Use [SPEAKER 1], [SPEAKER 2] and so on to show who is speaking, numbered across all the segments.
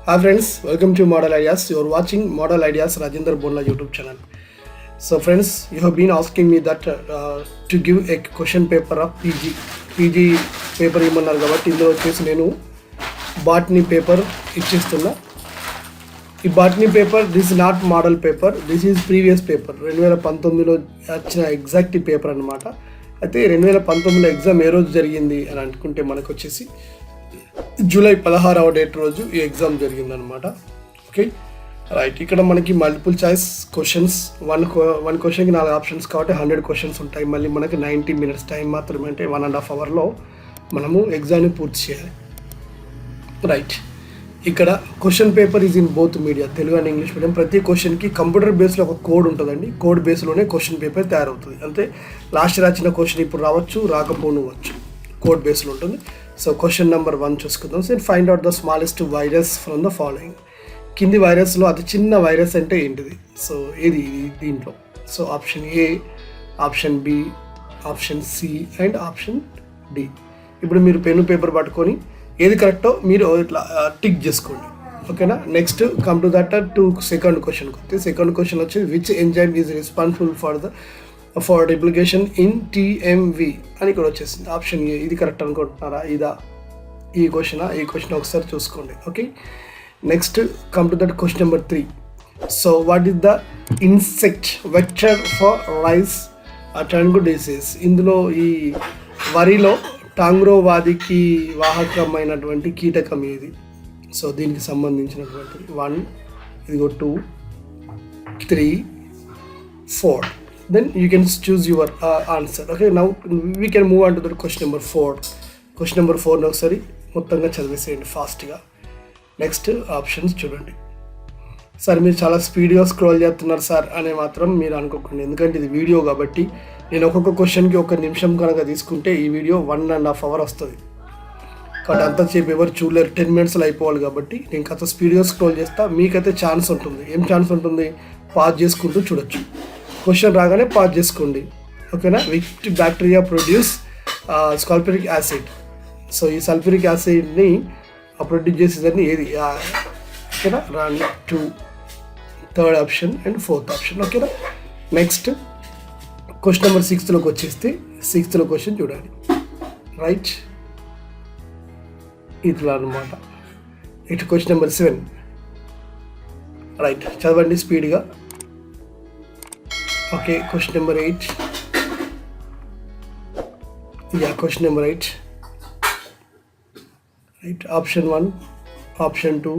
[SPEAKER 1] Hi friends, welcome to Model Ideas. You are watching Model Ideas Rajendra Bonna YouTube channel. So friends, you have been asking me that to give a question paper of PG paper ఇమ్మన్నారు కాబట్టి ఇందులో వచ్చేసి నేను botany paper ఇచ్చేస్తున్నా. ఈ botany paper this is not model paper, this is previous paper. 2019లో వచ్చిన exact paper అనమాట. అయితే 2019లో ఎగ్జామ్ ఏ రోజు జరిగింది అని అనుకుంటే మనకు వచ్చేసి జూలై 16వ డేట్ రోజు ఈ ఎగ్జామ్ జరిగిందనమాట. Okay right. ఇక్కడ మనకి మల్టిపుల్ చాయిస్ క్వశ్చన్స్, వన్ క్వశ్చన్కి 4 ఆప్షన్స్ కాబట్టి 100 క్వశ్చన్స్ ఉంటాయి. మళ్ళీ మనకి 90 minutes టైం మాత్రమే, అంటే 1.5 hourలో మనము ఎగ్జామ్ని పూర్తి చేయాలి. రైట్. ఇక్కడ question paper is in both media, Telugu and English medium. ప్రతి క్వశ్చన్కి కంప్యూటర్ బేస్లో ఒక కోడ్ ఉంటుందండి. కోడ్ బేస్లోనే క్వశ్చన్ పేపర్ తయారవుతుంది. అంటే లాస్ట్ రాసిన క్వశ్చన్ ఇప్పుడు రావచ్చు, రాకపోవచ్చు, కోడ్ బేస్లో ఉంటుంది. సో క్వశ్చన్ నెంబర్ 1 చూసుకుందాం. So find out the smallest virus from the following. కింది వైరస్లో అతి చిన్న వైరస్ అంటే ఏంటిది? సో ఇది దీంట్లో. So option A, option B, option C and option D. ఇప్పుడు మీరు పెన్ను పేపర్ పట్టుకొని ఏది కరెక్టో మీరు ఇట్లా టిక్ చేసుకోండి. ఓకేనా. Next come to that to second క్వశ్చన్కి వస్తే, సెకండ్ క్వశ్చన్ వచ్చి which enzyme is responsible for replication in TMV అని ఇక్కడ వచ్చేసింది. Option A. ఇది కరెక్ట్ అనుకుంటున్నారా? ఇదా ఈ క్వశ్చన్ ఒకసారి చూసుకోండి. Okay. Next come to that question number 3. So what is the insect vector for rice tongue disease? ఇందులో ఈ వరిలో టాంగ్రోవాదికి వాహకమైనటువంటి కీటకం ఏది? సో దీనికి సంబంధించినటువంటి 1, ఇదిగో 2, 3, 4. Then you can choose your answer. Okay, now we can move on to the question number 4. Question number 4 ఒకసారి మొత్తంగా చదివేసేయండి ఫాస్ట్గా. నెక్స్ట్ ఆప్షన్స్ చూడండి. సార్ మీరు చాలా స్పీడ్గా స్క్రోల్ చేస్తున్నారు సార్ అని మాత్రం మీరు అనుకోకండి, ఎందుకంటే ఇది వీడియో కాబట్టి నేను ఒక్కొక్క క్వశ్చన్కి 1 నిమిషం కనుక తీసుకుంటే ఈ వీడియో 1.5 hour వస్తుంది. కాబట్టి అంతసేపు ఎవరు చూడలేరు, 10 minutesలో అయిపోవాలి. కాబట్టి నేను కాస్త స్పీడ్గా స్క్రోల్ చేస్తా. మీకైతే ఛాన్స్ ఉంటుంది. ఏం ఛాన్స్ ఉంటుంది? పాజ్ చేసుకుంటూ చూడొచ్చు. క్వశ్చన్ రాగానే పాజ్ చేసుకోండి. ఓకేనా. Which bacteria produce sulphuric acid? So ఈ సల్ఫ్యూరిక్ యాసిడ్ని ప్రొడ్యూస్ చేసేదాన్ని ఏది? ఓకేనా. Run 2, third option and fourth option. ఓకేనా. నెక్స్ట్ క్వశ్చన్ నెంబర్ 6లోకి వచ్చేస్తే 6th క్వశ్చన్ చూడండి. రైట్, ఇట్లా అనమాట. Next question number 7. రైట్, చదవండి స్పీడ్గా. Okay, question number 8. Yeah, question number 8. Right, option 1, option 2,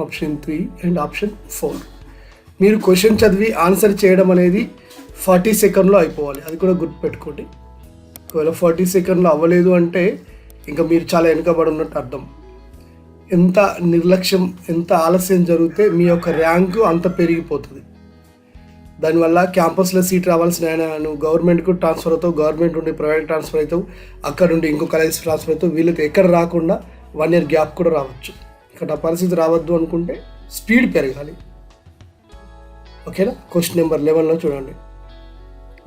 [SPEAKER 1] option 3 and option 4. మీరు క్వశ్చన్ చదివి ఆన్సర్ చేయడం అనేది 40 secondsలో అయిపోవాలి. అది కూడా గుర్తుపెట్టుకోండి. ఒకవేళ 40 secondsలో అవ్వలేదు అంటే ఇంకా మీరు చాలా వెనుకబడి ఉన్నట్టు అర్థం. ఎంత నిర్లక్ష్యం, ఎంత ఆలస్యం జరిగితే మీ యొక్క ర్యాంకు అంత పెరిగిపోతుంది. దానివల్ల క్యాంపస్లో సీట్ రావాల్సిన నువ్వు గవర్నమెంట్కు ట్రాన్స్ఫర్ అవుతావు, గవర్నమెంట్ నుండి ప్రైవేట్ ట్రాన్స్ఫర్ అవుతావు, అక్కడ నుండి ఇంకో కాలేజ్ ట్రాన్స్ఫర్ అవుతావు. వీళ్ళకి ఎక్కడ రాకుండా 1 year గ్యాప్ కూడా రావచ్చు. ఇక్కడ పరిస్థితి రావద్దు అనుకుంటే స్పీడ్ పెరగాలి. ఓకేనా. క్వశ్చన్ నెంబర్ 11లో చూడండి.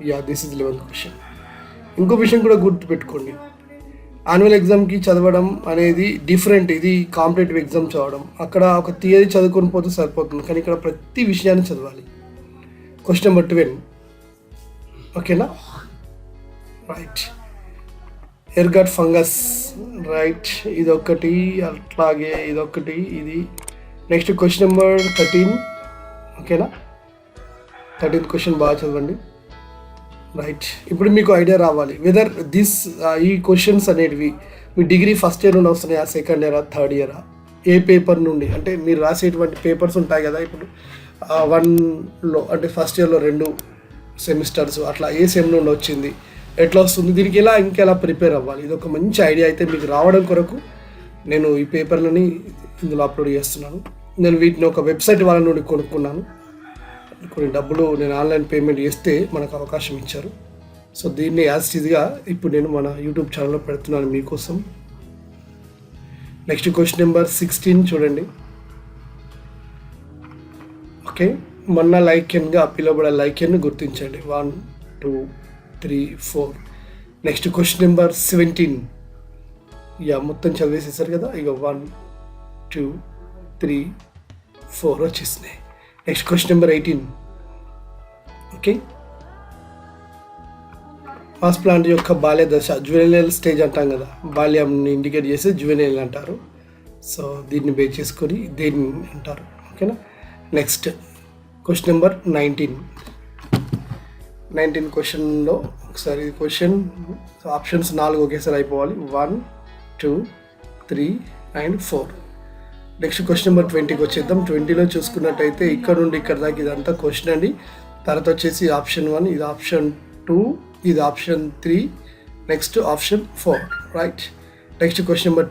[SPEAKER 1] Yeah, this is 11th question. ఇంకో విషయం కూడా గుర్తుపెట్టుకోండి, యాన్యువల్ ఎగ్జామ్కి చదవడం అనేది డిఫరెంట్. ఇది కాంపిటేటివ్ ఎగ్జామ్ చదవడం, అక్కడ ఒక థియరీ చదువుకొని పోతే సరిపోతుంది, కానీ ఇక్కడ ప్రతి విషయాన్ని చదవాలి. Question number 12. ఓకేనా. Right, ఎర్గట్ fungus. రైట్, ఇదొకటి, అట్లాగే ఇదొకటి, ఇది. Next question number 13. ఓకేనా. 13th క్వశ్చన్ బాగా చదవండి. రైట్, ఇప్పుడు మీకు ఐడియా రావాలి వెదర్ ఈ క్వశ్చన్స్ అనేటివి మీ డిగ్రీ ఫస్ట్ ఇయర్ నుండి వస్తున్నాయా, సెకండ్ ఇయరా, థర్డ్ ఇయరా, ఏ పేపర్ నుండి? అంటే మీరు రాసేటువంటి పేపర్స్ ఉంటాయి కదా, ఇప్పుడు 1లో అంటే ఫస్ట్ ఇయర్లో 2 సెమిస్టర్స్ అట్లా ఏ సెమ్ నుండి వచ్చింది, ఎట్లా వస్తుంది, దీనికి ఇంకెలా ప్రిపేర్ అవ్వాలి? ఇది ఒక మంచి ఐడియా అయితే మీకు రావడం కొరకు నేను ఈ పేపర్లని ఇందులో అప్లోడ్ చేస్తున్నాను. నేను వీటిని ఒక వెబ్సైట్ వాళ్ళ నుండి కొనుక్కున్నాను. కొన్ని డబ్బులు నేను ఆన్లైన్ పేమెంట్ చేస్తే మనకు అవకాశం ఇచ్చారు. సో దీన్ని యాజ్ ఈజీగా ఇప్పుడు నేను మన యూట్యూబ్ ఛానల్లో పెడుతున్నాను మీకోసం. నెక్స్ట్ క్వశ్చన్ నెంబర్ 16 చూడండి. ఓకే, మొన్న లైకెన్గా పిలువబడే లైకెన్ను గుర్తించండి. 1, 2, 3, 4. Next question number 17. యా, మొత్తం చదివేసేసారు కదా. ఇక 1, 2, 3, 4 వచ్చేసినాయి. Next question number 18. Okay, mass plant యొక్క బాల్య దశ, జువెనైల్ స్టేజ్ అంటాం కదా, బాల్యంని ఇండికేట్ చేసి జువెనైల్ అంటారు. సో దీన్ని బేస్ చేసుకొని దీన్ని అంటారు. ఓకేనా. నెక్స్ట్ క్వశ్చన్ నెంబర్ 19 క్వశ్చన్లో ఒకసారి క్వశ్చన్ ఆప్షన్స్ 4 ఒకేసారి అయిపోవాలి. 1, 2, 3 and 4. నెక్స్ట్ క్వశ్చన్ నెంబర్ 20కి వచ్చేద్దాం. 20లో చూసుకున్నట్టయితే ఇక్కడ నుండి ఇక్కడ దాకా ఇదంతా క్వశ్చన్ అండి. తర్వాత వచ్చేసి ఆప్షన్ 1, ఇది ఆప్షన్ 2, ఇది option 3, next option 4. Right. Next question number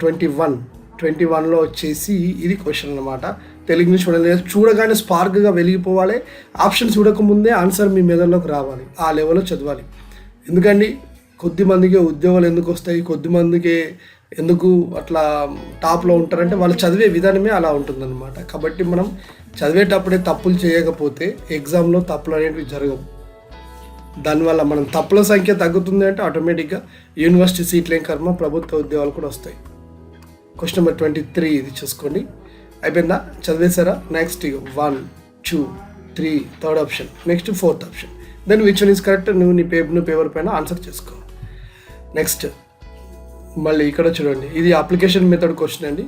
[SPEAKER 1] 21లో వచ్చేసి ఇది క్వశ్చన్ అనమాట. తెలుగు నుంచి చూడగానే స్పార్క్గా వెలిగిపోవాలి. ఆప్షన్ చూడకముందే ఆన్సర్ మీ మెదడులోకి రావాలి, ఆ లెవెల్లో చదవాలి. ఎందుకండి కొద్ది మందికి ఉద్యోగాలు ఎందుకు వస్తాయి, కొద్ది మందికి ఎందుకు అట్లా టాప్లో ఉంటారంటే వాళ్ళు చదివే విధానమే అలా ఉంటుందన్నమాట. కాబట్టి మనం చదివేటప్పుడే తప్పులు చేయకపోతే ఎగ్జామ్లో తప్పులు అనేవి జరగవు. దానివల్ల మనం తప్పుల సంఖ్య తగ్గుతుంది అంటే ఆటోమేటిక్గా యూనివర్సిటీ సీట్లేం కర్మ, ప్రభుత్వ ఉద్యోగాలు కూడా వస్తాయి. క్వశ్చన్ నెంబర్ 23 ఇది చూసుకోండి. అయిపోయిందా, చదివేశారా? Next 1, 2, 3 third option, next 4th option. Then which one is correct, నువ్వు నీ పేపర్ పైన ఆన్సర్ చేసుకో. నెక్స్ట్ మళ్ళీ ఇక్కడ చూడండి, ఇది అప్లికేషన్ మెథడ్ క్వశ్చన్ అండి.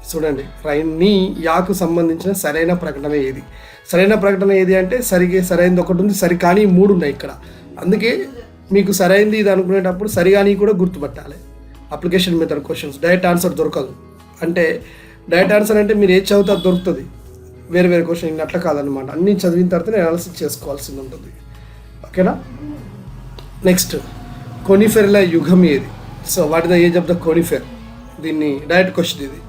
[SPEAKER 1] చూడండి, నీ యాకు సంబంధించిన సరైన ప్రకటన ఏది? సరైన ప్రకటన ఏది అంటే సరైనది ఒకటి ఉంది, సరికాని 3 ఉన్నాయి ఇక్కడ. అందుకే మీకు సరైనది ఇది అనుకునేటప్పుడు సరిగాని కూడా గుర్తుపట్టాలి. Application method questions direct answer దొరకదు. అంటే డైరెక్ట్ ఆన్సర్ అంటే మీరు ఏది చదివితే అది దొరుకుతుంది, వేరే క్వశ్చన్ అట్లా కాదనమాట. అన్నీ చదివిన తర్వాత అనాలిసిస్ చేసుకోవాల్సింది ఉంటుంది. ఓకేనా. నెక్స్ట్ కోనిఫెర్ల యుగం ఏది? So what is the age of the conifer? దీన్ని డైరెక్ట్ క్వశ్చన్ ఇది.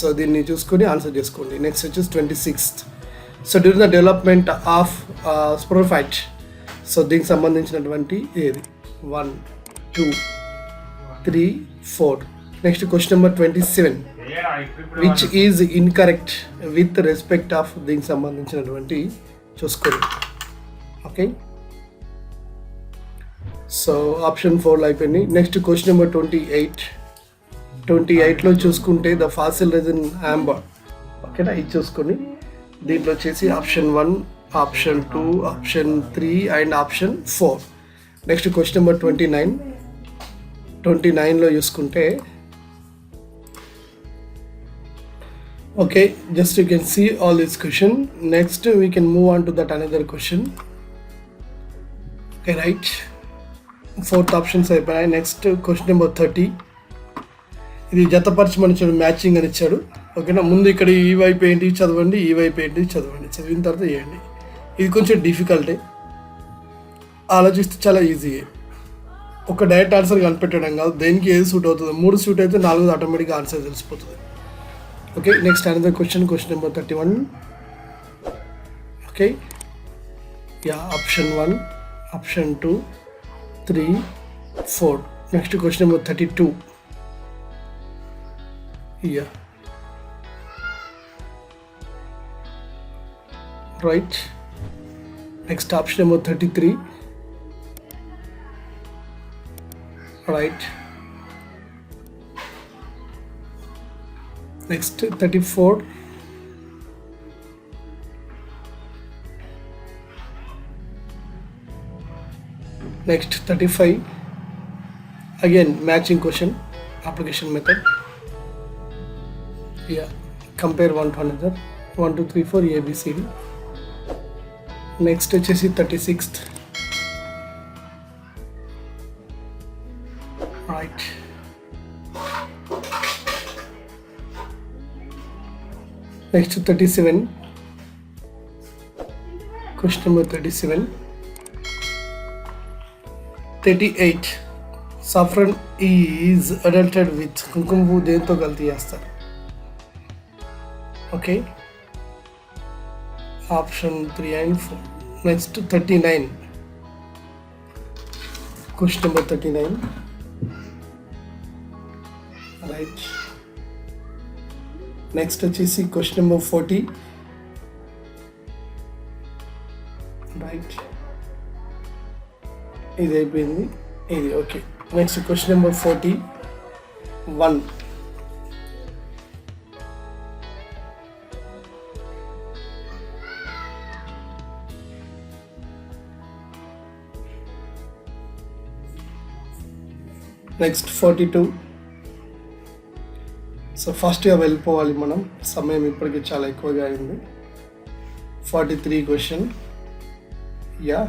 [SPEAKER 1] సో దీన్ని చూసుకొని ఆన్సర్ చేసుకోండి. నెక్స్ట్ వచ్చేసి 26th. So during the development of sporophyte, so దీనికి సంబంధించినటువంటి ఏది? 1, 2, 3, 4. Next question number 27, which is incorrect with respect of దీనికి సంబంధించినటువంటి చూసుకోండి. ఓకే, సో ఆప్షన్ 4 అయిపోయింది. నెక్స్ట్ క్వశ్చన్ నెంబర్ 28లో చూసుకుంటే ద ఫాసిల్ రెజిన్ ఆంబర్. ఓకేనా, ఇది చూసుకొని దీంట్లో వచ్చేసి option 1, option 2, option 3 and option 4. Next question number 29లో చూసుకుంటే okay, just you can see all this question. Next we can move on to that another question. Okay, right. 4th options అయిపోయాయి. Next question number 30, ఇది జతపరచమని ఇచ్చాడు, matching అని ఇచ్చాడు. ఓకేనా, ముందు ఇక్కడ ఈ వైపు ఏంటి చదవండి, ఈ వైపు ఏంటి చదవండి, చదివిన తర్వాత చేయండి. ఇది కొంచెం డిఫికల్టే, ఆలోచిస్తే చాలా ఈజీయే. ఒక డైరెక్ట్ ఆన్సర్ కనిపెట్టడం కాదు, దేనికి ఏది సూట్ అవుతుంది. 3 సూట్ అయితే 4 ఆటోమేటిక్గా ఆన్సర్ తెలిసిపోతుంది. Okay, next another question number 31. Okay, yeah, option 1, option 2, 3, 4. Next question number 32. Yeah, right. Next option number 33. Right. Next 34. Next 35. Again matching question, application method. Yeah, compare one to another, 1, 2, 3, 4 ABCD. Next వచ్చేసి 36th. Right. Next 37. Question number 37. 38. Saffron is adulterated with, కుంకుమ పువ్వు దేంతో కల్తీ చేస్తారు? Okay, option 3 and 4. Next 39. Question number 39. Right. Next వచ్చేసి question number 40. Right, ఇది అయిపోయింది, ఇది okay. Next question number 41. Next 42. So ఫస్ట్గా వెళ్ళిపోవాలి మనం, సమయం ఇప్పటికీ చాలా ఎక్కువగా అయింది. 43 question. Yeah,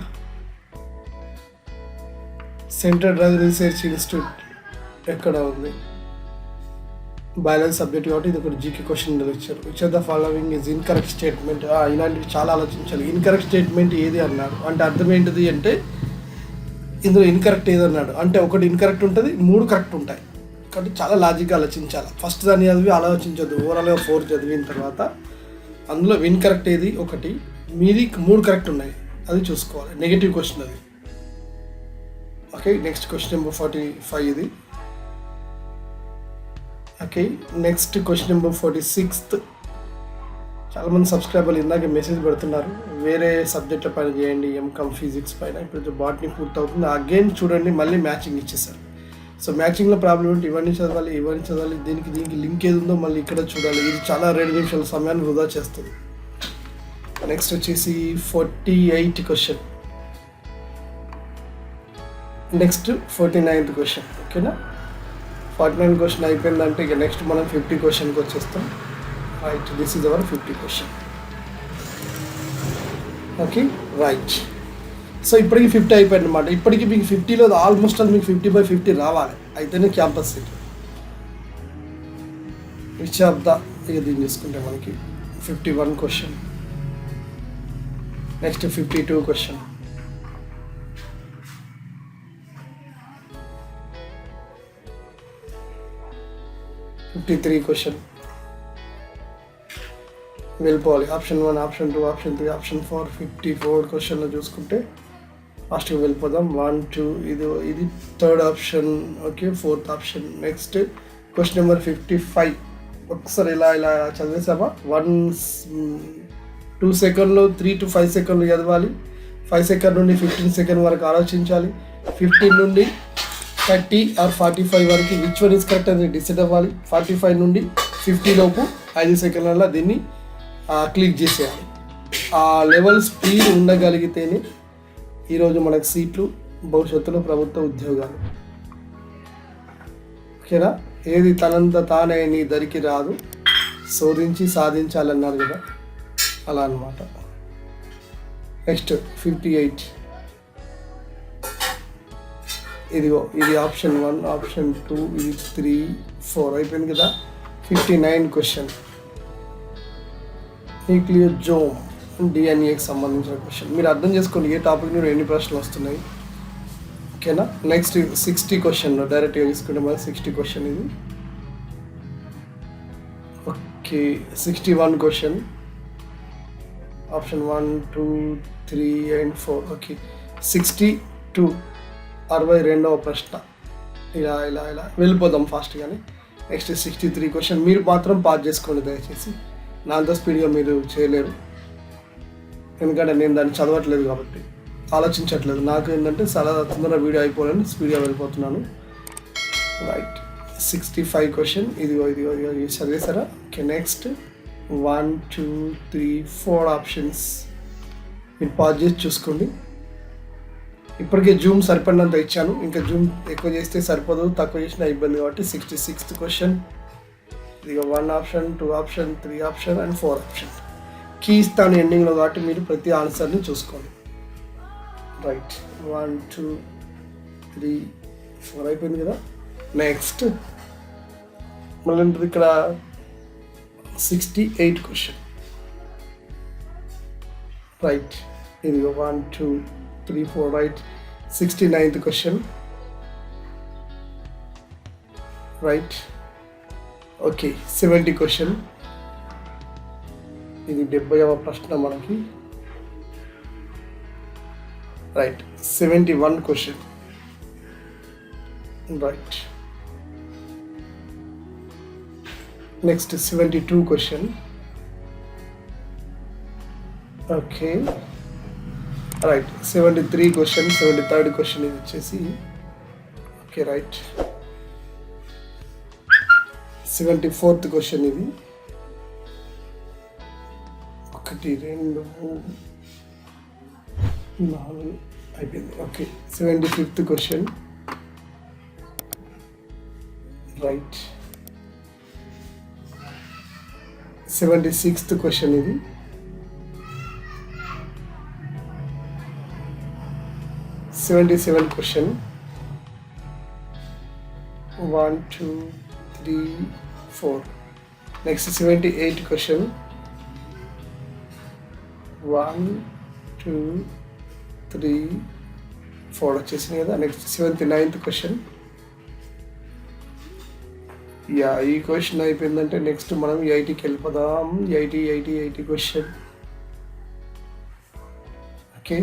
[SPEAKER 1] central drug research institute ఎక్కడ ఉంది? బయాలజీ సబ్జెక్ట్ కాబట్టి ఇది ఒకటి జీకే క్వశ్చన్ ఇచ్చారు. Which of the following is incorrect statement. ఇలాంటివి చాలా ఆలోచించాలి. ఇన్కరెక్ట్ స్టేట్మెంట్ ఏది అన్నాడు అంటే అర్థం ఏంటిది అంటే ఇందులో ఇన్కరెక్ట్ ఏది అన్నాడు అంటే ఒకటి ఇన్కరెక్ట్ ఉంటుంది, 3 కరెక్ట్ ఉంటాయి. కాబట్టి చాలా లాజిక్గా ఆలోచించాలి. ఫస్ట్ దాన్ని చదివి ఆలోచించద్దు. ఓవరాల్గా 4 చదివిన తర్వాత అందులో ఇన్కరెక్ట్ ఏది ఒకటి, మీది 3 కరెక్ట్ ఉన్నాయి, అది చూసుకోవాలి. నెగిటివ్ క్వశ్చన్ అది. ఓకే, నెక్స్ట్ క్వశ్చన్ నెంబర్ 45 ఇది. Okay, next question number 46. చాలామంది సబ్స్క్రైబర్లు ఇందాక మెసేజ్ పెడుతున్నారు వేరే సబ్జెక్టుల పైన చేయండి, ఎంకామ్ ఫిజిక్స్ పైన. ఇప్పుడు బాటనీ పూర్తవుతుంది. అగైన్ చూడండి మళ్ళీ మ్యాచింగ్ ఇచ్చేసారు. సో మ్యాచింగ్లో ప్రాబ్లం ఏంటి, ఇవన్నీ చదవాలి, దీనికి లింక్ ఏది ఉందో మళ్ళీ ఇక్కడ చూడాలి. ఇది చాలా 2 నిమిషాల సమయాన్ని వృధా చేస్తుంది. నెక్స్ట్ వచ్చేసి 48 క్వశ్చన్. Next 49th question. ఓకేనా, 49 క్వశ్చన్ అయిపోయిందంటే ఇక నెక్స్ట్ మనం 50 క్వశ్చన్కి వచ్చేస్తాం. Right, this is our 50 question. Okay, right. So ఇప్పటికి 50 అయిపోయింది అనమాట. ఇప్పటికి మీకు 50లో ఆల్మోస్ట్ అది మీకు 50/50 రావాలి, అయితేనే campus seat. Which of the ఇక దీన్ని చూసుకుంటే మనకి 51 క్వశ్చన్. Next 52 question. క్వశ్చన్ వెళ్ళిపోవాలి. ఆప్షన్ 1, ఆప్షన్ 2, ఆప్షన్ 3, ఆప్షన్ 4, 54 క్వశ్చన్లో చూసుకుంటే ఫాస్ట్గా వెళ్ళిపోదాం. 1, 2 ఇది 3rd option. Okay, 4th option. Next question number 55. ఒకసారి ఇలా చదివేసామా, 2 సెకండ్లో 3 to 5 సెకండ్లు చదవాలి. 5 సెకండ్ నుండి 15 సెకండ్ వరకు ఆలోచించాలి. 15 నుండి 30 or 45 వరకు విచ్ వన్ ఇస్ కరెక్ట్ అని డిసైడ్ అవ్వాలి. 45 నుండి 50 లోపు 5 సెకండ్లలో దీన్ని క్లిక్ చేసేయాలి. ఆ లెవెల్ స్పీడ్ ఉండగలిగితేనే ఈరోజు మనకు సీట్లు, భవిష్యత్తులో ప్రభుత్వ ఉద్యోగాలు. ఓకేనా, ఏది తనంత తానే నీ దరికి రాదు, శోధించి సాధించాలన్నారు కదా, అలా అన్నమాట. నెక్స్ట్ 58. ఇది ఆప్షన్ 1, ఆప్షన్ 2, ఇది 3, 4 అయిపోయింది కదా. 59 క్వశ్చన్. న్యూక్లియోజోమ్ డిఎన్ఏకి సంబంధించిన క్వశ్చన్. మీరు అర్థం చేసుకోండి ఏ టాపిక్ నుండి ఎన్ని ప్రశ్నలు వస్తున్నాయి. ఓకేనా, నెక్స్ట్ 60 క్వశ్చన్లో డైరెక్ట్గా తీసుకుంటే మరి 60 క్వశ్చన్ ఇది. Okay, 61 question. Option 1, 2, 3 and 4. Okay, 62, 62వ ప్రశ్న. ఇలా వెళ్ళిపోదాం ఫాస్ట్గానే. Next 63 question. మీరు మాత్రం పాస్ చేసుకోండి దయచేసి, నా అంత స్పీడ్గా మీరు చేయలేరు, ఎందుకంటే నేను దాన్ని చదవట్లేదు కాబట్టి, ఆలోచించట్లేదు. నాకు ఏంటంటే చాలా తొందరగా వీడియో అయిపోవాలని స్పీడ్గా వెళ్ళిపోతున్నాను. Right, 65 question. ఇదిగో చదివేసారా. Okay, next 1, 2, 3, 4 options. మీరు పాజ్ చేసి చూసుకోండి. ఇప్పటికే జూమ్ సరిపడినంత ఇచ్చాను, ఇంకా జూమ్ ఎక్కువ చేస్తే సరిపోదు, తక్కువ చేసినా ఇబ్బంది కాబట్టి. 66th question. ఇదిగో 1 option, 2 option, 3 option and 4 option. Key ఇస్తాను ఎండింగ్లో కాబట్టి మీరు ప్రతి ఆన్సర్ని చూసుకోండి. రైట్, 1, 2, 3, 4 అయిపోయింది కదా. నెక్స్ట్ మళ్ళీ ఉంటుంది ఇక్కడ 68 క్వశ్చన్. రైట్, ఇదిగో 1, 2, 3, 4 right. 69th question. Right, okay. 70 question. ఇది 70వ ప్రశ్న మనకి. Right, 71 question. Right, next 72 question. Okay, right. 73 question. 73rd question ఇది వచ్చేసి. Okay, right. 74th క్వశ్చన్ ఇది. 1, 2, 3, 4 అయిపోయింది. Okay, 75th question. Right. 76th question ఇది. క్వశ్చన్ 1 2 3 4. నెక్స్ట్ 78 క్వశ్చన్ 1 2 3 4 వచ్చేసింది కదా. Next 79th question. ఈ క్వశ్చన్ అయిపోయిందంటే నెక్స్ట్ మనం ఎయిటీకి వెళ్ళిపోదాం. Eighty question. ఓకే,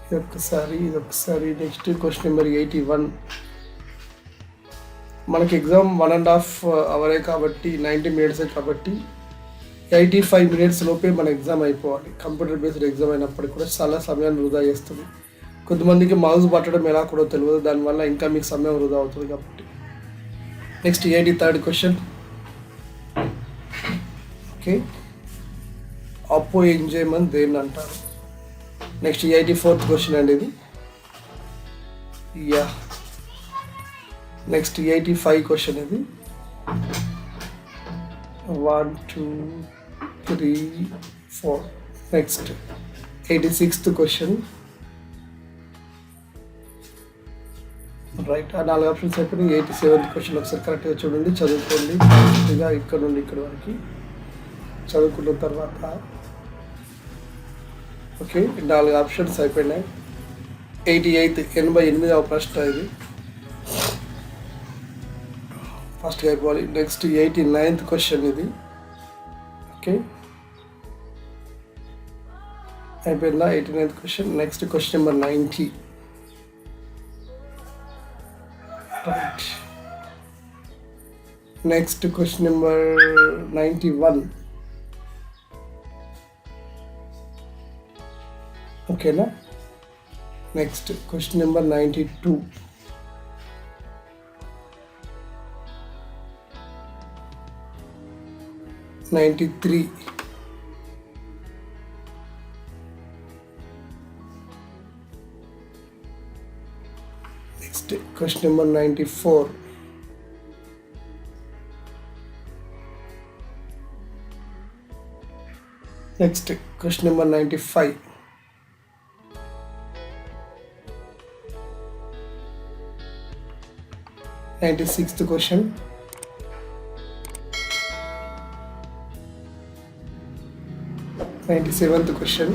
[SPEAKER 1] ఇదొకసారి నెక్స్ట్ క్వశ్చన్ నెంబర్ 81. మనకి ఎగ్జామ్ 1.5 అవరే కాబట్టి 90 minutes కాబట్టి 85 minutes లోపే మన ఎగ్జామ్ అయిపోవాలి. కంప్యూటర్ బేస్డ్ ఎగ్జామ్ అయినప్పటికీ కూడా చాలా సమయాన్ని వృధా చేస్తుంది. కొంతమందికి మౌస్ పట్టడం ఎలా కూడా తెలియదు, దానివల్ల ఇంకా మీకు సమయం వృధా అవుతుంది కాబట్టి. Next 83rd question. Okay, apoenzyme దేన్ని అంటారు? నెక్స్ట్ 84th క్వశ్చన్ అండి ఇది. నెక్స్ట్ 85 క్వశ్చన్ ఇది. 1 2 3 4. Next 86th question. రైట్, ఆ 4 ఆప్షన్స్ అయిపోయి 87th క్వశ్చన్ ఒకసారి కరెక్ట్గా చూడండి, చదువుకోండి. కరెక్ట్గా ఇక్కడ నుండి ఇక్కడ వరకు చదువుకున్న తర్వాత ఓకే 4 ఆప్షన్స్ అయిపోయినాయి. 88వ ప్రశ్న ఇది ఫస్ట్గా అయిపోవాలి. నెక్స్ట్ 89th క్వశ్చన్ ఇది. ఓకే, అయిపోయిందా 89th question. Next question number 90. Right, next question number 91. ఓకేనా. Next question number 92. Next question number 94. Next question number 95. 96th question. 97th question.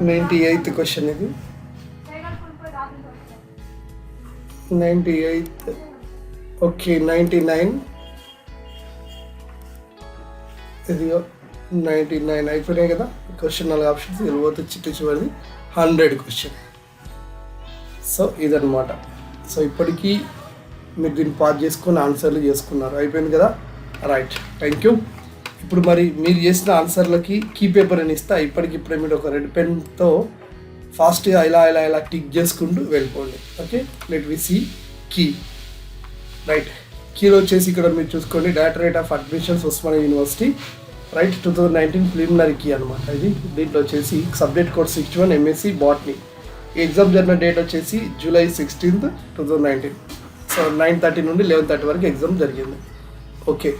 [SPEAKER 1] $98th question ఇది. 98th. ఓకే, 99. ఇది 99 అయిపోయినాయి కదా. క్వశ్చన్ 4 ఆప్షన్స్ వెళ్ళిపోతే చిట్టి చివరిది 100 క్వశ్చన్. సో ఇదన్నమాట. సో ఇప్పటికీ మీరు దీన్ని పాస్ చేసుకొని ఆన్సర్లు చేసుకున్నారు, అయిపోయింది కదా. Right, thank you. ఇప్పుడు మరి మీరు చేసిన ఆన్సర్లకి కీ పేపర్ అని ఇస్తా. ఇప్పటికిప్పుడే మీరు ఒక రెడ్ పెన్తో ఫాస్ట్గా ఇలా టిక్ చేసుకుంటూ వెళ్ళిపోండి. Okay, let we see key. Right, కీలో వచ్చేసి ఇక్కడ మీరు చూసుకోండి, directorate of admissions Osmania university. Right, 2019 preliminary key అనమాట ఇది. దీంట్లో వచ్చేసి సబ్జెక్ట్ కోడ్ 61 MSc బాటనీ. ఎగ్జామ్ జరిగిన డేట్ వచ్చేసి July 16th, 2019. సో 9:30 నుండి 11:30 వరకు ఎగ్జామ్ జరిగింది. ఓకే,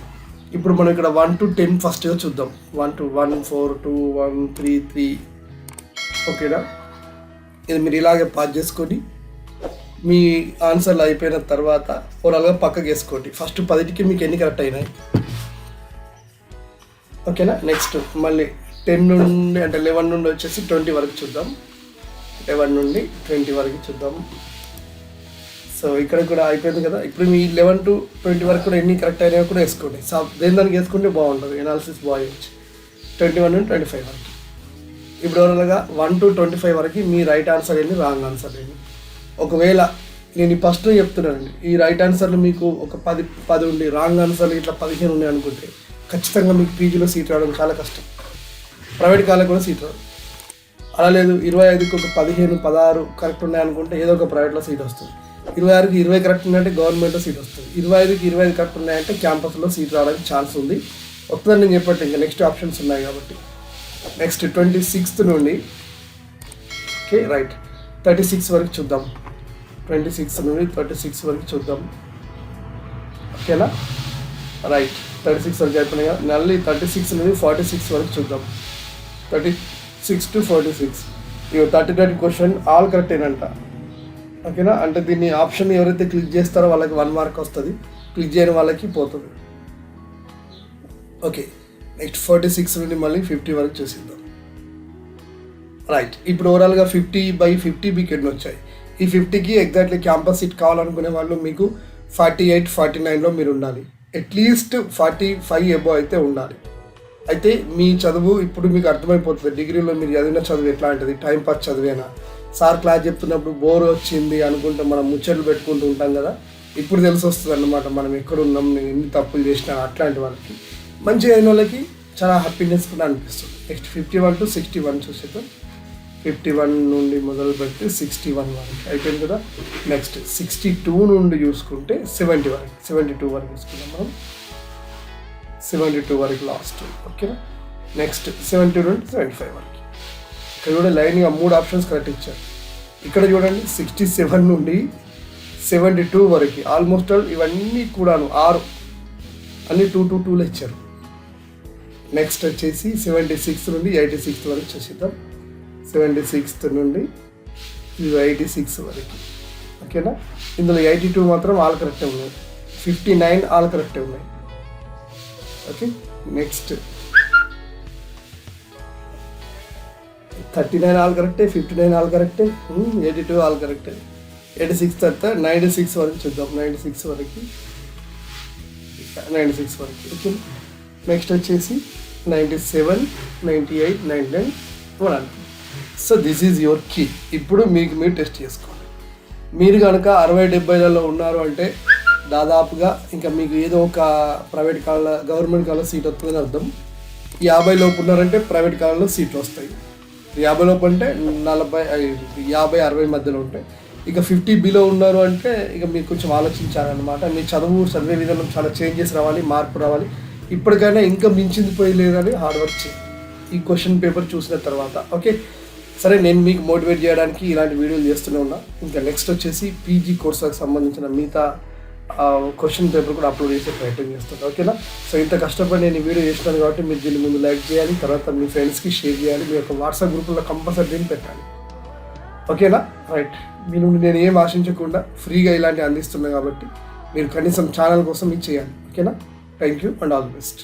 [SPEAKER 1] ఇప్పుడు మనం ఇక్కడ 1 to 10 ఫస్ట్గా చూద్దాం. 1 to 1 4 2 1 3 3. ఓకేనా, ఇది మీరు ఇలాగే పాస్ చేసుకొని మీ ఆన్సర్లు అయిపోయిన తర్వాత ఓవరాల్గా పక్కకి వేసుకోండి. ఫస్ట్ 10కి మీకు ఎన్ని కరెక్ట్ అయినాయి. ఓకేనా, నెక్స్ట్ మళ్ళీ 10 నుండి అంటే 11 నుండి వచ్చేసి 20 వరకు చూద్దాం. 11 నుండి 20 వరకు చూద్దాం. సో ఇక్కడ కూడా అయిపోయింది కదా. ఇప్పుడు మీ 11 to 20 వరకు కూడా ఎన్ని కరెక్ట్ అయినా కూడా వేసుకోండి. దానికి వేసుకుంటే బాగుంటుంది, ఎనాలిసిస్ బాగా చేయొచ్చు. 21 నుండి 25 వరకు. ఇప్పుడు ఓవరాల్గా 1 to 25 వరకు మీ రైట్ ఆన్సర్ ఏంటి, రాంగ్ ఆన్సర్ ఏంటి. ఒకవేళ నేను ఫస్ట్ చెప్తున్నానండి, ఈ రైట్ ఆన్సర్లు మీకు ఒక 10 ఉండి రాంగ్ ఆన్సర్లు ఇట్లా 15 ఉన్నాయి అనుకుంటే ఖచ్చితంగా మీకు పీజీలో సీట్ రావడం చాలా కష్టం. ప్రైవేట్ కాలేజ్ కూడా సీట్ రాదు. అలా లేదు 25కి ఒక 15 16 కరెక్ట్ ఉన్నాయనుకుంటే ఏదో ఒక ప్రైవేట్లో సీట్ వస్తుంది. 26కి 20 కరెక్ట్ ఉన్నాయంటే గవర్నమెంట్లో సీట్ వస్తుంది. 25కి 20 కరెక్ట్ ఉన్నాయంటే క్యాంపస్లో సీట్ రావడానికి ఛాన్స్ ఉంది. వస్తుందని నేను చెప్పట్టు, ఇంకా నెక్స్ట్ ఆప్షన్స్ ఉన్నాయి కాబట్టి. నెక్స్ట్ 26th నుండి ఓకే రైట్. 36 వరకు చూద్దాం. 26 నుండి 36 వరకు చూద్దాం. ఓకేనా రైట్. 36 వరకు అయిపోయినాయి కదా. మళ్ళీ 36 నుండి 46 వరకు చూద్దాం. 36 to 46. ఇక 39 క్వశ్చన్ ఆల్ కరెక్ట్ ఏనంట. ఓకేనా, అంటే దీన్ని ఆప్షన్ ఎవరైతే క్లిక్ చేస్తారో వాళ్ళకి 1 మార్క్ వస్తుంది, క్లిక్ చేయని వాళ్ళకి పోతుంది. ఓకే నెక్స్ట్ 46 నుండి మళ్ళీ 50 వరకు చూసిద్దాం. రైట్, ఇప్పుడు ఓవరాల్గా 50/50 మీకు ఎన్ని వచ్చాయి? ఈ 50కి ఎగ్జాక్ట్లీ క్యాంపస్ సీట్ కావాలనుకునే వాళ్ళు మీకు 48, 49లో మీరు ఉండాలి. అట్లీస్ట్ 45 ఎబో అయితే ఉండాలి. అయితే మీ చదువు ఇప్పుడు మీకు అర్థమైపోతుంది. డిగ్రీలో మీరు చదివిన చదువు ఎట్లాంటిది, టైంపాస్ చదివేనా, సార్ క్లాస్ చెప్తున్నప్పుడు బోర్ వచ్చింది అనుకుంటే మనం ముచ్చట్లు పెట్టుకుంటూ ఉంటాం కదా, ఇప్పుడు తెలిసి వస్తుంది అన్నమాట మనం ఎక్కడున్నాం, నేను ఎన్ని తప్పులు చేసినా. అట్లాంటి వాళ్ళకి మంచిగా అయిన వాళ్ళకి చాలా హ్యాపీనెస్ కూడా అనిపిస్తుంది. నెక్స్ట్ 51 to 61 చూసేద్దాం. 51 నుండి మొదలు పెడితే 61 వరకు అయిపోయింది కదా. నెక్స్ట్ 62 నుండి చూసుకుంటే 70 వరకు, 72 వరకు చూసుకుందాం మనం. 72 వరకు లాస్ట్. ఓకేనా, నెక్స్ట్ 70 నుండి 75 వరకు. ఇక్కడ కూడా లైన్గా 3 ఆప్షన్స్ కరెక్ట్ ఇచ్చారు. ఇక్కడ చూడండి 67 నుండి 72 వరకు ఆల్మోస్ట్ ఆల్ ఇవన్నీ కూడాను 6 అన్ని 2 to 2లో ఇచ్చారు. నెక్స్ట్ వచ్చేసి 76 నుండి 86 వరకు చూసిద్దాం. 76 నుండి 86 వరకు. ఓకేనా, ఇందులో 82 మాత్రం ఆల్ కరెక్టే ఉన్నాయి, 59 ఆల్ కరెక్టే ఉన్నాయి. ఓకే, నెక్స్ట్ 39 ఆల్ కరెక్టే, 59 ఆల్ కరెక్టే, 82 ఆల్ కరెక్టే. 86 తర్వాత 96 వరకు చూద్దాం. 96 వరకు. ఓకే, నెక్స్ట్ వచ్చేసి 97, 98, 99, 100. So this is your key. ఇప్పుడు మీకు మీరు టెస్ట్ చేసుకోండి. మీరు కనుక 60-70లలో ఉన్నారు అంటే దాదాపుగా ఇంకా మీకు ఏదో ఒక private college, government college seat వస్తుందని అర్థం. 50 లోపు ఉన్నారంటే ప్రైవేట్ కాలేజ్లో సీట్లు వస్తాయి. 50 లోపు అంటే 40, 50, 60 మధ్యలో ఉంటాయి. ఇక 50 బిలో ఉన్నారు అంటే ఇక మీరు కొంచెం ఆలోచించాలన్నమాట. మీ చదివే విధానం చాలా చేంజెస్ రావాలి, మార్పు రావాలి. ఇప్పటికైనా ఇంకా మించింది పోయి లేదని హార్డ్ వర్క్ చేయండి ఈ క్వశ్చన్ పేపర్ చూసిన తర్వాత. ఓకే సరే, నేను మీకు మోటివేట్ చేయడానికి ఇలాంటి వీడియోలు చేస్తూనే ఉన్నా. ఇంకా నెక్స్ట్ వచ్చేసి పీజీ కోర్సులకు సంబంధించిన మిగతా క్వశ్చన్ పేపర్ కూడా అప్లోడ్ చేసే ప్రయత్నం చేస్తాను. ఓకేనా, సో ఇంత కష్టపడి నేను ఈ వీడియో చేస్తున్నాను కాబట్టి మీరు దీన్ని ముందు లైక్ చేయాలి, తర్వాత మీ ఫ్రెండ్స్కి షేర్ చేయాలి, మీ యొక్క వాట్సాప్ గ్రూపుల్లో కంపల్సరీ దీన్ని పెట్టాలి. ఓకేనా రైట్, మీ నుండి నేను ఏం ఆశించకుండా ఫ్రీగా ఇలాంటివి అందిస్తున్నాను కాబట్టి మీరు కనీసం ఛానల్ కోసం ఇది చేయాలి. ఓకేనా, thank you and all the best.